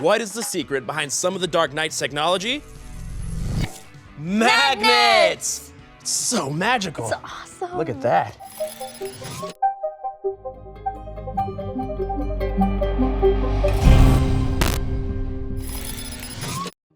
what is the secret behind some of the Dark Knight's technology? Magnets! It's so magical. It's awesome. Look at that.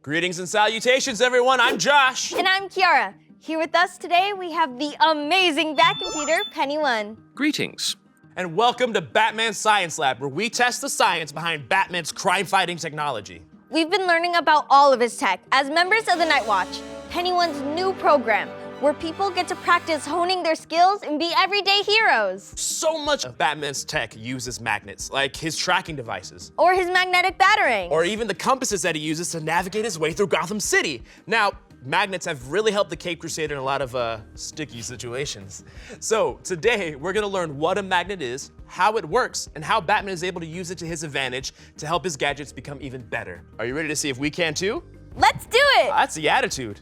Greetings and salutations, everyone. I'm Josh. And I'm Kiarra. Here with us today, we have the amazing Bat Computer, Penny One. Greetings. And welcome to Batman Science Lab, where we test the science behind Batman's crime-fighting technology. We've been learning about all of his tech as members of the Night Watch, Penny One's new program, where people get to practice honing their skills and be everyday heroes. So much of Batman's tech uses magnets, like his tracking devices. Or his magnetic batarang. Or even the compasses that he uses to navigate his way through Gotham City. Now, magnets have really helped the Cape Crusader in a lot of sticky situations. So today, we're gonna learn what a magnet is, how it works, and how Batman is able to use it to his advantage to help his gadgets become even better. Are you ready to see if we can too? Let's do it! That's the attitude.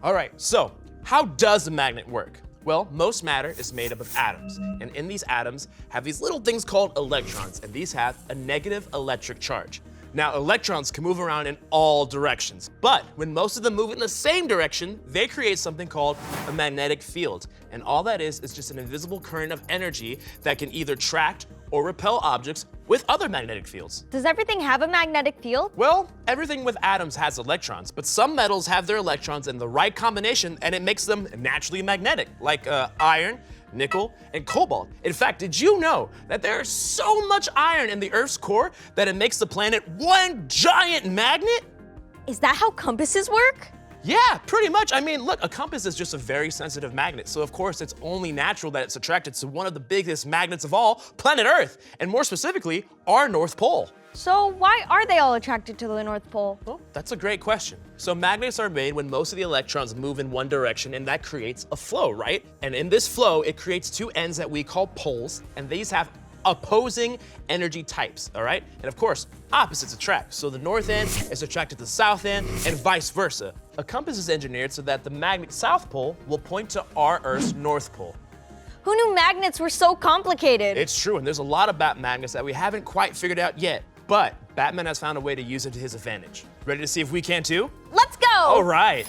All right, so how does a magnet work? Well, most matter is made up of atoms, and in these atoms have these little things called electrons, and these have a negative electric charge. Now, electrons can move around in all directions, but when most of them move in the same direction, they create something called a magnetic field. And all that is just an invisible current of energy that can either attract or repel objects with other magnetic fields. Does everything have a magnetic field? Well, everything with atoms has electrons, but some metals have their electrons in the right combination and it makes them naturally magnetic, like iron, nickel, and cobalt. In fact, did you know that there is so much iron in the Earth's core that it makes the planet one giant magnet? Is that how compasses work? Yeah, pretty much. I mean, look, a compass is just a very sensitive magnet, so of course it's only natural that it's attracted to one of the biggest magnets of all, planet Earth, and more specifically, our North Pole. So why are they all attracted to the North Pole? Well, that's a great question. So magnets are made when most of the electrons move in one direction, and that creates a flow, right? And in this flow, it creates two ends that we call poles, and these have opposing energy types, all right? And of course, opposites attract. So the north end is attracted to the south end, and vice versa. A compass is engineered so that the magnet south pole will point to our Earth's north pole. Who knew magnets were so complicated? It's true, and there's a lot of bat magnets that we haven't quite figured out yet, but Batman has found a way to use it to his advantage. Ready to see if we can too? Let's go! All right.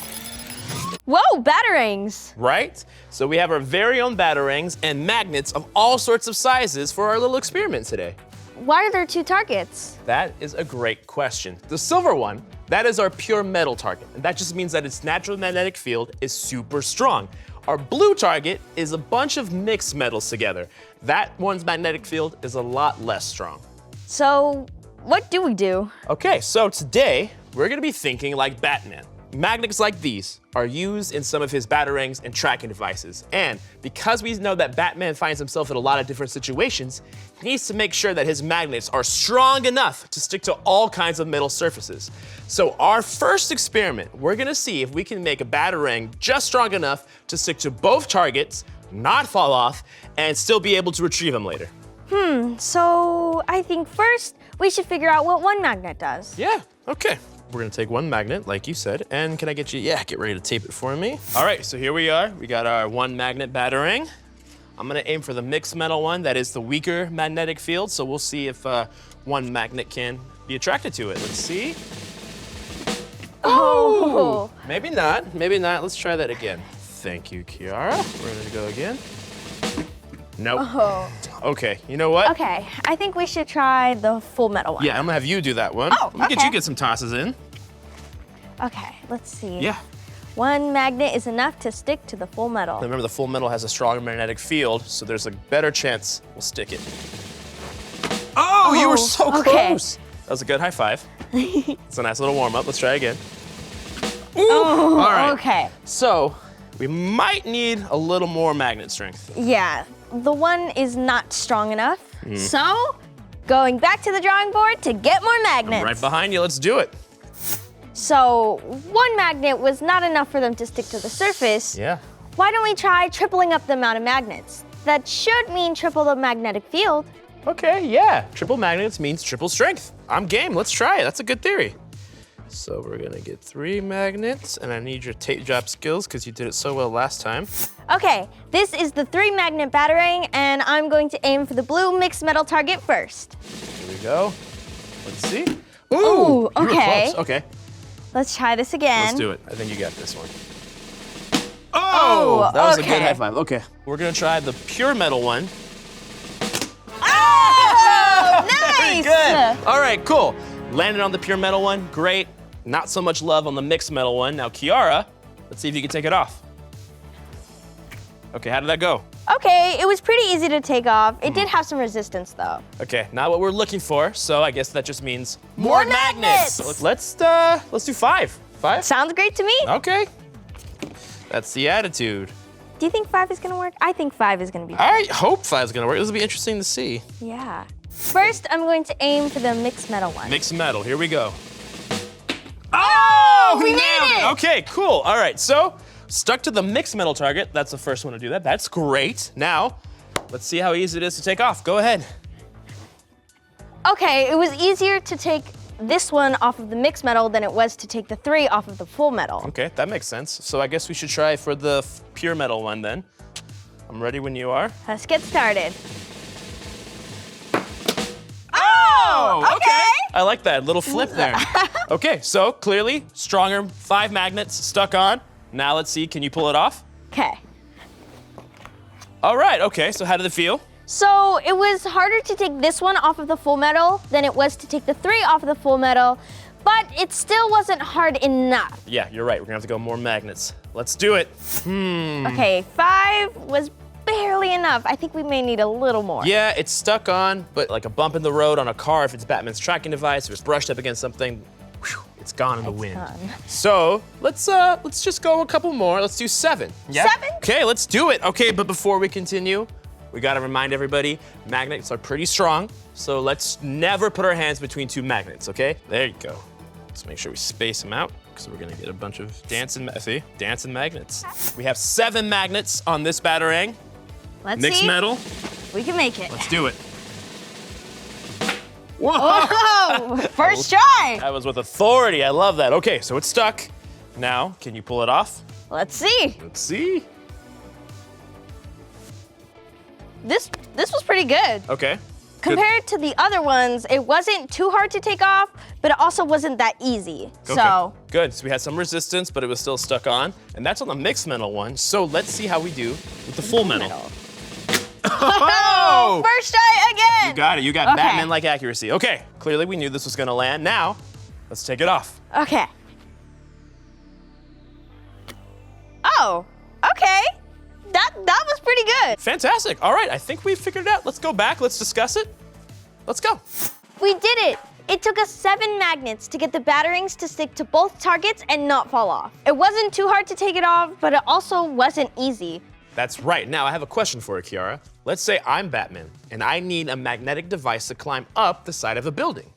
Whoa, batarangs! Right? So we have our very own batarangs and magnets of all sorts of sizes for our little experiment today. Why are there two targets? That is a great question. The silver one, that is our pure metal target, and that just means that its natural magnetic field is super strong. Our blue target is a bunch of mixed metals together. That one's magnetic field is a lot less strong. So, what do we do? Okay, so today, we're gonna be thinking like Batman. Magnets like these are used in some of his batarangs and tracking devices. And because we know that Batman finds himself in a lot of different situations, he needs to make sure that his magnets are strong enough to stick to all kinds of metal surfaces. So our first experiment, we're gonna see if we can make a batarang just strong enough to stick to both targets, not fall off, and still be able to retrieve them later. So I think first we should figure out what one magnet does. Yeah, okay. We're gonna take one magnet, like you said, and can I get you, get ready to tape it for me. All right, so here we are. We got our one magnet batarang. I'm gonna aim for the mixed metal one that is the weaker magnetic field, so we'll see if one magnet can be attracted to it. Let's see. Oh! Maybe not, maybe not. Let's try that again. Thank you, Kiarra. We're gonna go again. Nope. Oh. Okay, you know what? Okay, I think we should try the full metal one. Yeah, I'm gonna have you do that one. Oh, Let me okay. get some tosses in. Okay, let's see. Yeah. One magnet is enough to stick to the full metal. Remember, the full metal has a stronger magnetic field, so there's a better chance we'll stick it. Oh, you were so okay. close. That was a good high five. It's a nice little warm up. Let's try again. Ooh, Oh, all right. okay. So we might need a little more magnet strength. Yeah, the one is not strong enough. So, going back to the drawing board to get more magnets. Right behind you, let's do it. So, one magnet was not enough for them to stick to the surface. Yeah. Why don't we try tripling up the amount of magnets? That should mean triple the magnetic field. Okay, yeah. Triple magnets means triple strength. I'm game, let's try it. That's a good theory. So we're gonna get 3 magnets, and I need your tape drop skills because you did it so well last time. Okay, this is the 3 magnet batarang, and I'm going to aim for the blue mixed metal target first. Here we go. Let's see. Ooh, Ooh, you were okay. close. Okay, Let's try this again. let's do it. I think you got this one. Oh, that was a good okay. high five. Okay, we're gonna try the pure metal one. Oh, Very nice! good. All right, cool. Landed on the pure metal one, great. Not so much love on the mixed metal one. Now, Kiarra, let's see if you can take it off. Okay, how did that go? Okay, it was pretty easy to take off. It did have some resistance though. Okay, not what we're looking for, so I guess that just means More magnets! So let's do 5. 5? Sounds great to me. Okay. That's the attitude. Do you think 5 is gonna work? I think 5 is gonna be. I hope 5 is gonna work. This will be interesting to see. Yeah. First, I'm going to aim for the mixed metal one. Mixed metal, here we go. Oh, we made nailed it! Okay, cool. All right, so stuck to the mixed metal target. That's the first one to do that. That's great. Now, let's see how easy it is to take off. Go ahead. Okay, it was easier to take this one off of the mixed metal than it was to take the 3 off of the full metal. Okay, that makes sense. So I guess we should try for the pure metal one then. I'm ready when you are. Let's get started. Oh, okay. I like that little flip there. Okay, so clearly stronger, 5 magnets stuck on. Now let's see, can you pull it off? Okay. All right, okay, so how did it feel? So it was harder to take this one off of the full metal than it was to take the 3 off of the full metal, but it still wasn't hard enough. Yeah, you're right, we're gonna have to go more magnets. Let's do it. Okay, 5 was barely enough. I think we may need a little more. Yeah, it's stuck on, but like a bump in the road on a car, if it's Batman's tracking device, if it's brushed up against something, whew, it's gone in the wind. gone. So let's just go a couple more. Let's do 7. Yeah? 7? Okay, let's do it. Okay, but before we continue, we gotta remind everybody, magnets are pretty strong, so let's never put our hands between 2 magnets, okay? There you go. Let's make sure we space them out, because we're gonna get a bunch of dancing magnets. We have 7 magnets on this Batarang. Let's Mixed see. metal. We can make it. Let's do it. Whoa! Oh, first try. That was with authority. I love that. Okay, so it's stuck. Now, can you pull it off? Let's see. Let's see. This was pretty good. Okay. Good. Compared to the other ones, it wasn't too hard to take off, but it also wasn't that easy. Okay. So Good. So we had some resistance, but it was still stuck on. And that's on the mixed metal one. So let's see how we do with the full metal. Oh! First try again. You got it. You got Okay. Batman-like accuracy. Okay. Clearly we knew this was gonna land. Now, let's take it off. Okay. Oh, okay. That was pretty good. Fantastic. All right. I think we figured it out. Let's go back. Let's discuss it. Let's go. We did it. It took us 7 magnets to get the Batarangs to stick to both targets and not fall off. It wasn't too hard to take it off, but it also wasn't easy. That's right. Now, I have a question for you, Kiarra. Let's say I'm Batman, and I need a magnetic device to climb up the side of a building.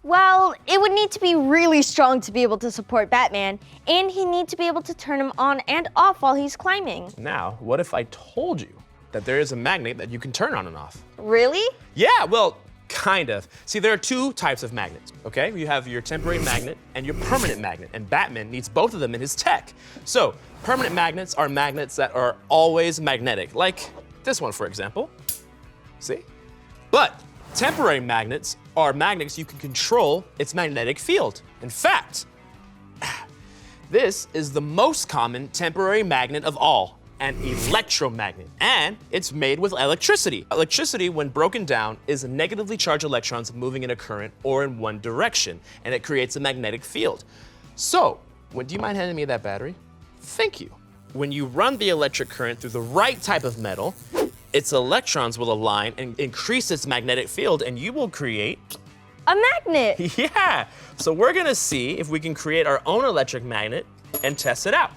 Well, it would need to be really strong to be able to support Batman, and he'd need to be able to turn him on and off while he's climbing. Now, what if I told you that there is a magnet that you can turn on and off? Really? Yeah, well, kind of. See, there are 2 types of magnets, okay? You have your temporary magnet and your permanent magnet, and Batman needs both of them in his tech. So, permanent magnets are magnets that are always magnetic, like this one, for example. See? But temporary magnets are magnets you can control its magnetic field. In fact, this is the most common temporary magnet of all, an electromagnet, and it's made with electricity. Electricity, when broken down, is negatively charged electrons moving in a current or in one direction, and it creates a magnetic field. So, do you mind handing me that battery? Thank you. When you run the electric current through the right type of metal, its electrons will align and increase its magnetic field, and you will create A magnet. yeah. So we're gonna see if we can create our own electric magnet and test it out.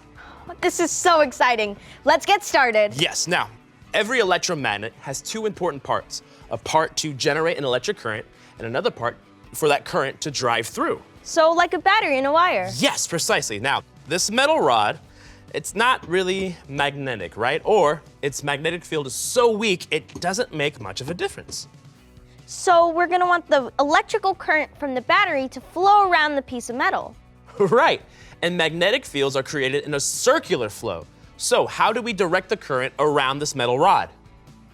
This is so exciting. Let's get started. Yes, now, every electromagnet has 2 important parts. A part to generate an electric current and another part for that current to drive through. So like a battery in a wire. Yes, precisely. Now, this metal rod, it's not really magnetic, right? Or its magnetic field is so weak, it doesn't make much of a difference. So we're gonna want the electrical current from the battery to flow around the piece of metal. Right, and magnetic fields are created in a circular flow. So how do we direct the current around this metal rod?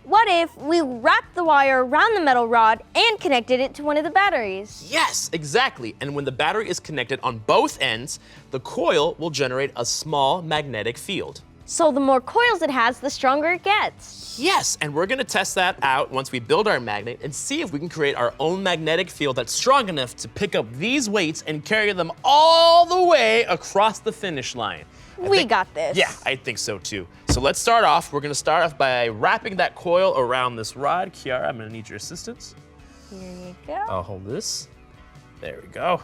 what if we wrapped the wire around the metal rod and connected it to one of the batteries? Yes, exactly. And when the battery is connected on both ends, the coil will generate a small magnetic field. So the more coils it has, the stronger it gets. Yes, and we're gonna test that out once we build our magnet and see if we can create our own magnetic field that's strong enough to pick up these weights and carry them all the way across the finish line. We got this. Yeah, I think so too. So let's start off. We're gonna start off by wrapping that coil around this rod. Kiarra, I'm gonna need your assistance. Here you go. I'll hold this. There we go.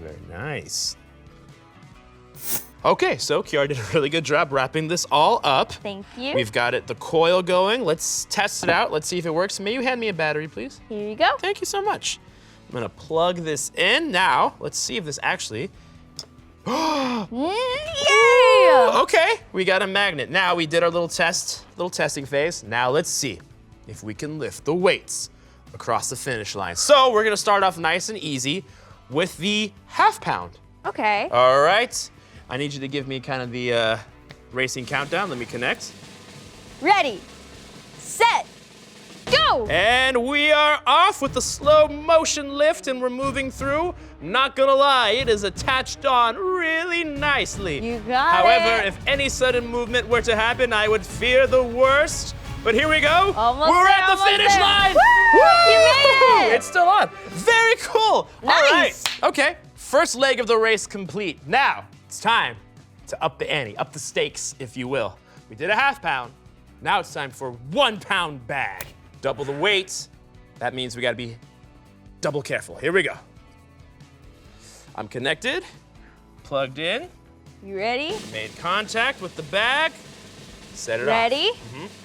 Very nice. Okay, so Kiarra did a really good job wrapping this all up. Thank you. We've got the coil going. Let's test it out. Let's see if it works. May you hand me a battery, please? Here you go. Thank you so much. I'm gonna plug this in. Now, let's see if this actually... Yeah! Okay, we got a magnet. Now we did our little testing phase. Now let's see if we can lift the weights across the finish line. So we're gonna start off nice and easy with the half pound. Okay. All right, I need you to give me kind of the racing countdown. Let me connect. Ready, set, go! And we are off with the slow motion lift and we're moving through. Not gonna lie, it is attached on really nicely. You got However, it. if any sudden movement were to happen, I would fear the worst. But here we go. Almost We're there, at the almost finish there. line. Woo! You made it! It's still on. Very cool. Nice. All right. Okay, first leg of the race complete. Now, it's time to up the ante, up the stakes, if you will. We did a half pound. Now it's time for 1 pound bag. Double the weight. That means we gotta be double careful. Here we go. I'm connected, plugged in, You ready? made contact with the bag, set it Ready,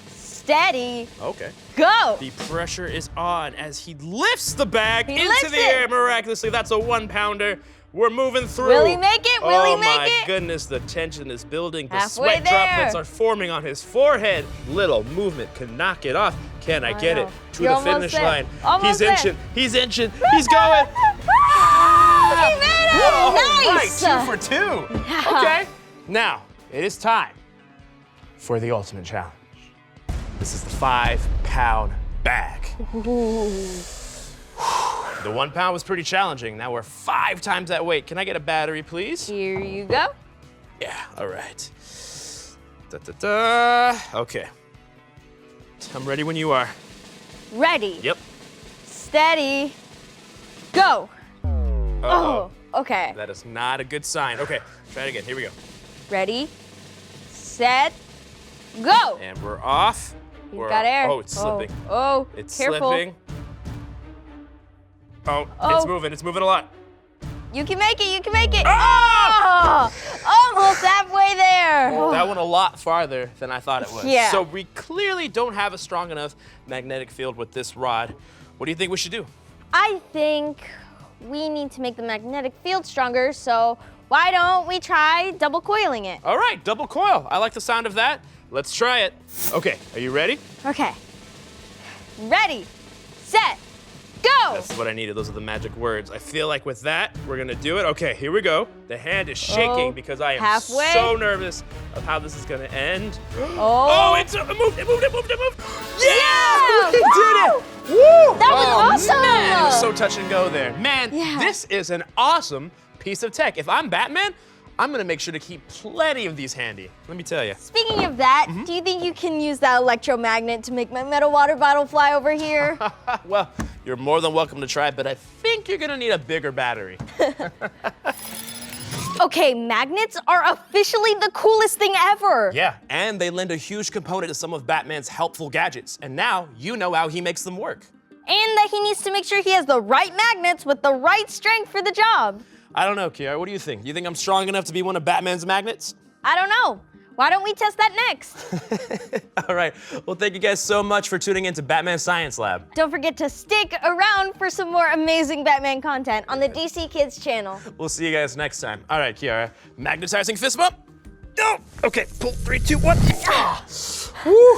steady, up. Okay. go! The pressure is on as he lifts the bag He into lifts the it. air miraculously. That's a 1 pounder. We're moving through. Will he make it? Will he make Oh my it? goodness, the tension is building. The Halfway sweat droplets there. are forming on his forehead. Little movement can knock it off. Can I get know. it to You're the almost finish there. line? Almost He's there. inching. He's inching. He's going. He made it! All Nice! right, 2 for 2. Okay. Now, it is time for the ultimate challenge. This is the 5 pound bag. The 1 pound was pretty challenging. Now we're 5 times that weight. Can I get a battery, please? Here you go. Yeah, all right. Da-da-da. Okay. I'm ready when you are. Ready, Yep. steady, go! Uh-oh. Oh, okay. That is not a good sign. Okay, try it again. Here we go. Ready, set, go! And we're off. You've We're got air. Oh, it's slipping. Oh, It's careful. slipping. Oh, Oh. it's moving. It's moving a lot. You can make it, you can make it. Ah! Oh, almost halfway there. That went a lot farther than I thought it was. Yeah. So we clearly don't have a strong enough magnetic field with this rod. What do you think we should do? I think we need to make the magnetic field stronger, so why don't we try double coiling it? All right, double coil. I like the sound of that. Let's try it. Okay, are you ready? Okay. Ready, set, go! That's what I needed. Those are the magic words. I feel like with that, we're gonna do it. Okay, here we go. The hand is shaking Oh, because I am halfway. so nervous of how this is gonna end. Oh. It moved, it moved, it moved, it moved. Yeah! We did it! Woo! Woo! That was awesome! Man, it was so touch and go there. Man, Yeah. this is an awesome piece of tech. If I'm Batman, I'm gonna make sure to keep plenty of these handy. Let me tell you. Speaking of that, do you think you can use that electromagnet to make my metal water bottle fly over here? Well, you're more than welcome to try, but I think you're gonna need a bigger battery. Okay, magnets are officially the coolest thing ever. Yeah, and they lend a huge component to some of Batman's helpful gadgets. And now you know how he makes them work. And that he needs to make sure he has the right magnets with the right strength for the job. I don't know, Kiarra, what do you think? You think I'm strong enough to be one of Batman's magnets? I don't know. Why don't we test that next? All right, well, thank you guys so much for tuning into Batman Science Lab. Don't forget to stick around for some more amazing Batman content on the DC Kids channel. We'll see you guys next time. All right, Kiarra, magnetizing fist bump. Oh, okay, pull, 3, 2, 1. Ah. Woo.